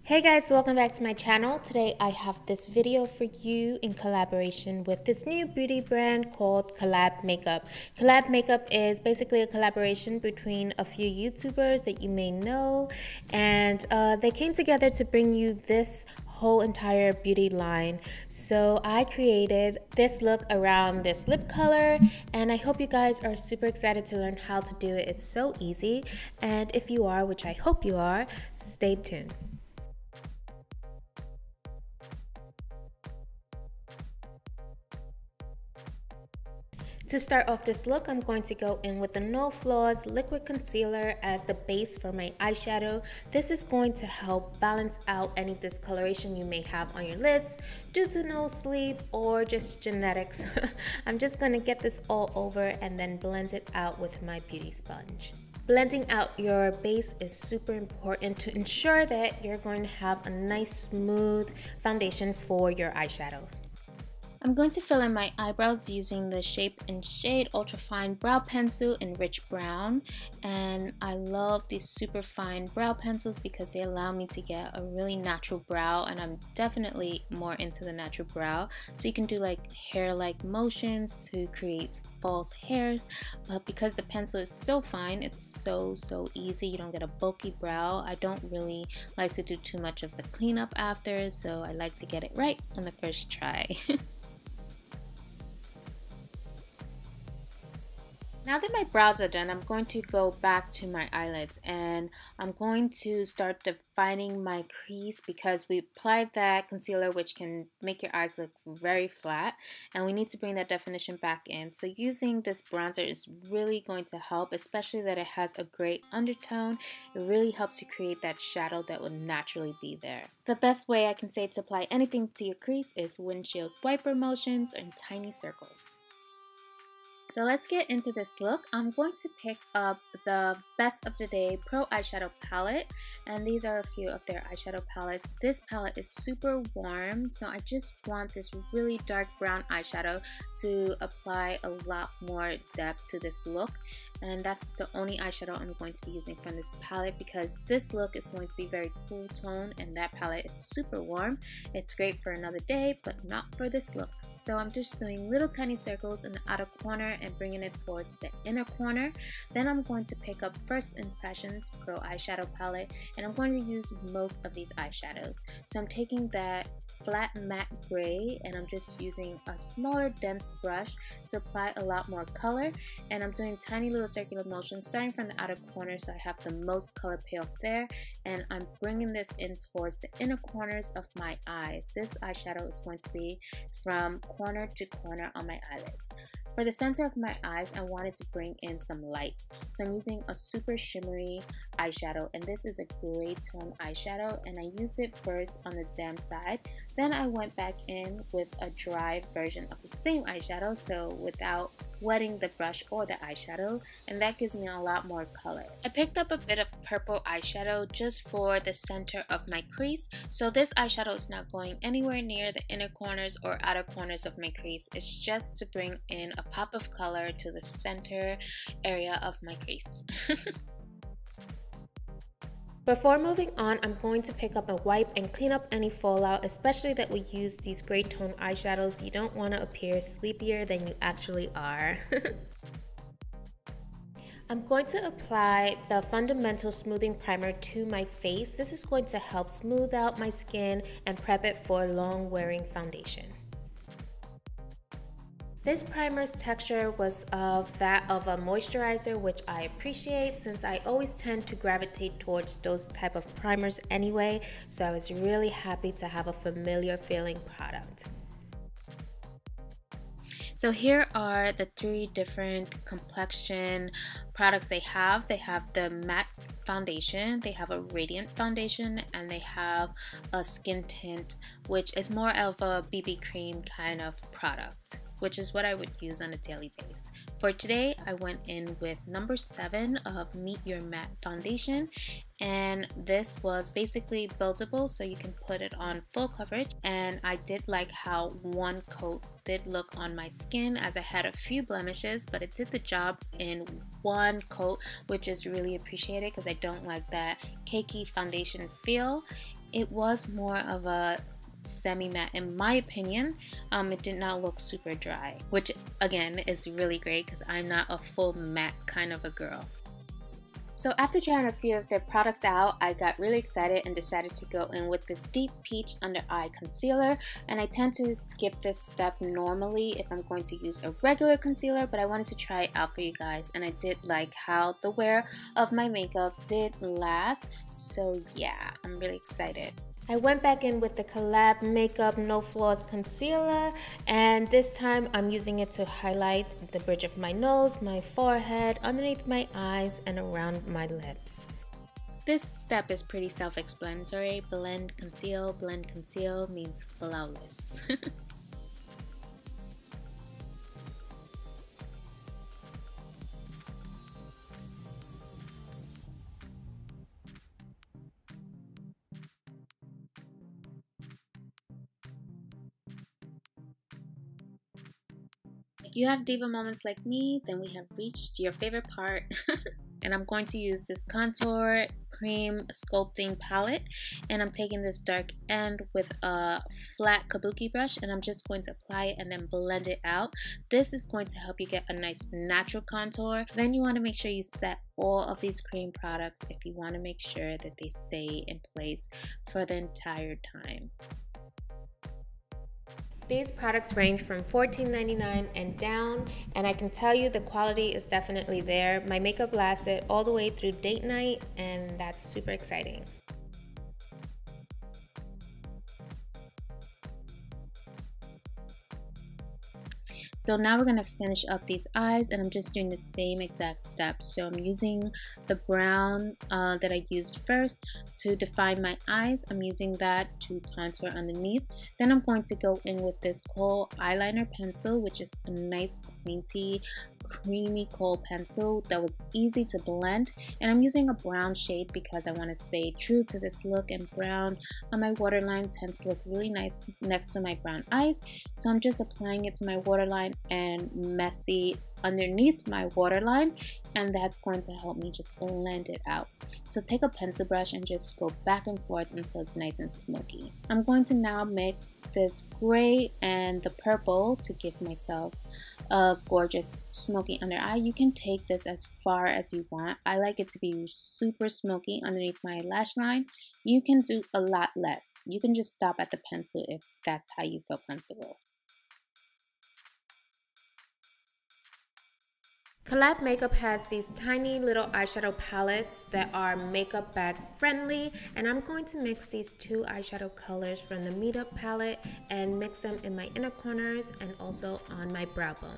Hey guys, welcome back to my channel. Today I have this video for you in collaboration with this new beauty brand called COL-LAB Makeup. COL-LAB Makeup is basically a collaboration between a few YouTubers that you may know, and they came together to bring you this whole entire beauty line. So I created this look around this lip color, and I hope you guys are super excited to learn how to do it. It's so easy, and if you are, which I hope you are, stay tuned. To start off this look, I'm going to go in with the No Flaws Liquid Concealer as the base for my eyeshadow. This is going to help balance out any discoloration you may have on your lids due to no sleep or just genetics. I'm just going to get this all over and then blend it out with my beauty sponge. Blending out your base is super important to ensure that you're going to have a nice smooth foundation for your eyeshadow. I'm going to fill in my eyebrows using the Shape and Shade Ultra Fine Brow Pencil in Rich Brown, and I love these super fine brow pencils because they allow me to get a really natural brow, and I'm definitely more into the natural brow. So you can do like hair-like motions to create false hairs, but because the pencil is so fine, it's so easy. You don't get a bulky brow. I don't really like to do too much of the cleanup after, so I like to get it right on the first try. Now that my brows are done, I'm going to go back to my eyelids and I'm going to start defining my crease because we applied that concealer which can make your eyes look very flat, and we need to bring that definition back in. So using this bronzer is really going to help, especially that it has a gray undertone. It really helps you create that shadow that would naturally be there. The best way I can say to apply anything to your crease is windshield wiper motions and tiny circles. So let's get into this look. I'm going to pick up the Best of the Day Pro Eyeshadow Palette, and these are a few of their eyeshadow palettes. This palette is super warm, so I just want this really dark brown eyeshadow to apply a lot more depth to this look. And that's the only eyeshadow I'm going to be using from this palette because this look is going to be very cool tone and that palette is super warm. It's great for another day, but not for this look. So I'm just doing little tiny circles in the outer corner and bringing it towards the inner corner. Then I'm going to pick up First Impressions Pro Eyeshadow Palette, and I'm going to use most of these eyeshadows. So I'm taking that flat matte gray and I'm just using a smaller dense brush to apply a lot more color, and I'm doing tiny little circular motions starting from the outer corner so I have the most color payoff there, and I'm bringing this in towards the inner corners of my eyes. This eyeshadow is going to be from corner to corner on my eyelids. For the center of my eyes, I wanted to bring in some lights, so I'm using a super shimmery eyeshadow, and this is a gray tone eyeshadow, and I used it first on the damp side. Then I went back in with a dry version of the same eyeshadow, so without wetting the brush or the eyeshadow, and that gives me a lot more color. I picked up a bit of purple eyeshadow just for the center of my crease, so this eyeshadow is not going anywhere near the inner corners or outer corners of my crease. It's just to bring in a pop of color to the center area of my crease. Before moving on, I'm going to pick up a wipe and clean up any fallout, especially that we use these gray tone eyeshadows. You don't want to appear sleepier than you actually are. I'm going to apply the Fundamental Smoothing Primer to my face. This is going to help smooth out my skin and prep it for long wearing foundation. This primer's texture was of that of a moisturizer, which I appreciate since I always tend to gravitate towards those type of primers anyway, so I was really happy to have a familiar feeling product. So here are the three different complexion products they have. They have the matte foundation, they have a radiant foundation, and they have a skin tint, which is more of a BB cream kind of product, which is what I would use on a daily basis. For today, I went in with number 7 of Meet Your Matte Foundation, and this was basically buildable, so you can put it on full coverage, and I did like how one coat did look on my skin, as I had a few blemishes, but it did the job in one coat, which is really appreciated because I don't like that cakey foundation feel. it was more of a semi-matte in my opinion. It did not look super dry, which again is really great because I'm not a full matte kind of a girl. So after trying a few of their products out, I got really excited and decided to go in with this deep peach under eye concealer. And I tend to skip this step normally if I'm going to use a regular concealer, but I wanted to try it out for you guys, and I did like how the wear of my makeup did last. So yeah, I'm really excited. I went back in with the COL-LAB Makeup No Flaws Concealer, and this time I'm using it to highlight the bridge of my nose, my forehead, underneath my eyes, and around my lips. This step is pretty self-explanatory. Blend, conceal means flawless. If you have diva moments like me, then we have reached your favorite part. And I'm going to use this contour cream sculpting palette, and I'm taking this dark end with a flat kabuki brush, and I'm just going to apply it and then blend it out. This is going to help you get a nice natural contour. Then you want to make sure you set all of these cream products if you want to make sure that they stay in place for the entire time. These products range from $14.99 and down, and I can tell you the quality is definitely there. My makeup lasted all the way through date night, and that's super exciting. So now we're going to finish up these eyes, and I'm just doing the same exact steps. So I'm using the brown that I used first to define my eyes. I'm using that to contour underneath. Then I'm going to go in with this kohl eyeliner pencil, which is a nice pointy creamy kohl pencil that was easy to blend, and I'm using a brown shade because I want to stay true to this look, and brown on my waterline tends to look really nice next to my brown eyes. So I'm just applying it to my waterline and messy underneath my waterline, and that's going to help me just blend it out. So take a pencil brush and just go back and forth until it's nice and smoky. I'm going to now mix this gray and the purple to give myself a gorgeous smoky under eye. You can take this as far as you want. I like it to be super smoky underneath my lash line. You can do a lot less. You can just stop at the pencil if that's how you feel comfortable. COL-LAB Makeup has these tiny little eyeshadow palettes that are makeup bag friendly, and I'm going to mix these two eyeshadow colors from the Meetup palette and mix them in my inner corners and also on my brow bone.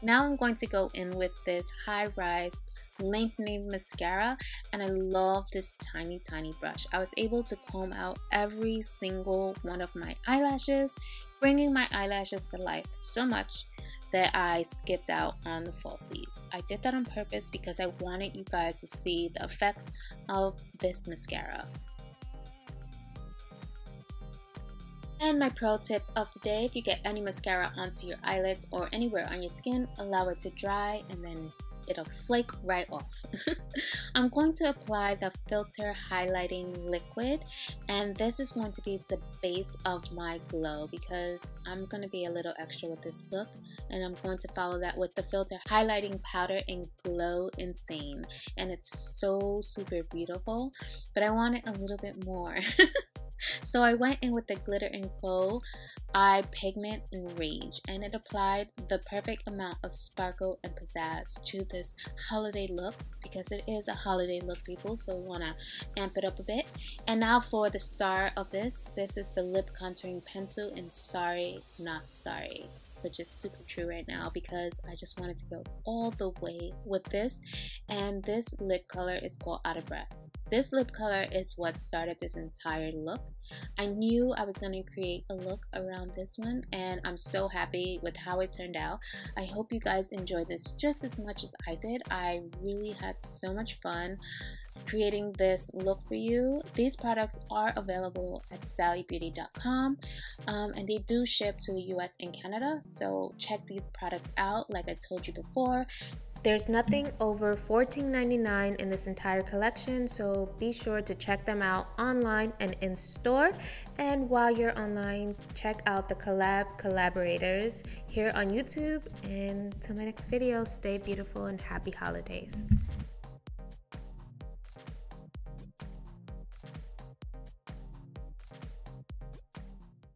Now I'm going to go in with this High Rise lengthening mascara, and I love this tiny brush. I was able to comb out every single one of my eyelashes, bringing my eyelashes to life so much that I skipped out on the falsies. I did that on purpose because I wanted you guys to see the effects of this mascara. And my pro tip of the day: if you get any mascara onto your eyelids or anywhere on your skin, allow it to dry and then it'll flake right off. I'm going to apply the filter highlighting liquid, and this is going to be the base of my glow because I'm going to be a little extra with this look, and I'm going to follow that with the filter highlighting powder in Glow Insane, and it's so super beautiful, but I want it a little bit more. So I went in with the Glitter & Co. Eye Pigment and Rage, and it applied the perfect amount of sparkle and pizzazz to this holiday look because it is a holiday look, people, so we want to amp it up a bit. And now for the star of this is the lip contouring pencil in Sorry Not Sorry, which is super true right now because I just wanted to go all the way with this. And this lip color is called Out of Breath. This lip color is what started this entire look. I knew I was going to create a look around this one, and I'm so happy with how it turned out. I hope you guys enjoyed this just as much as I did. I really had so much fun creating this look for you. These products are available at sallybeauty.com, and they do ship to the US and Canada, so check these products out like I told you before. There's nothing over $14.99 in this entire collection, so be sure to check them out online and in store. And while you're online, check out the COL-LAB collaborators here on YouTube. And till my next video, stay beautiful and happy holidays.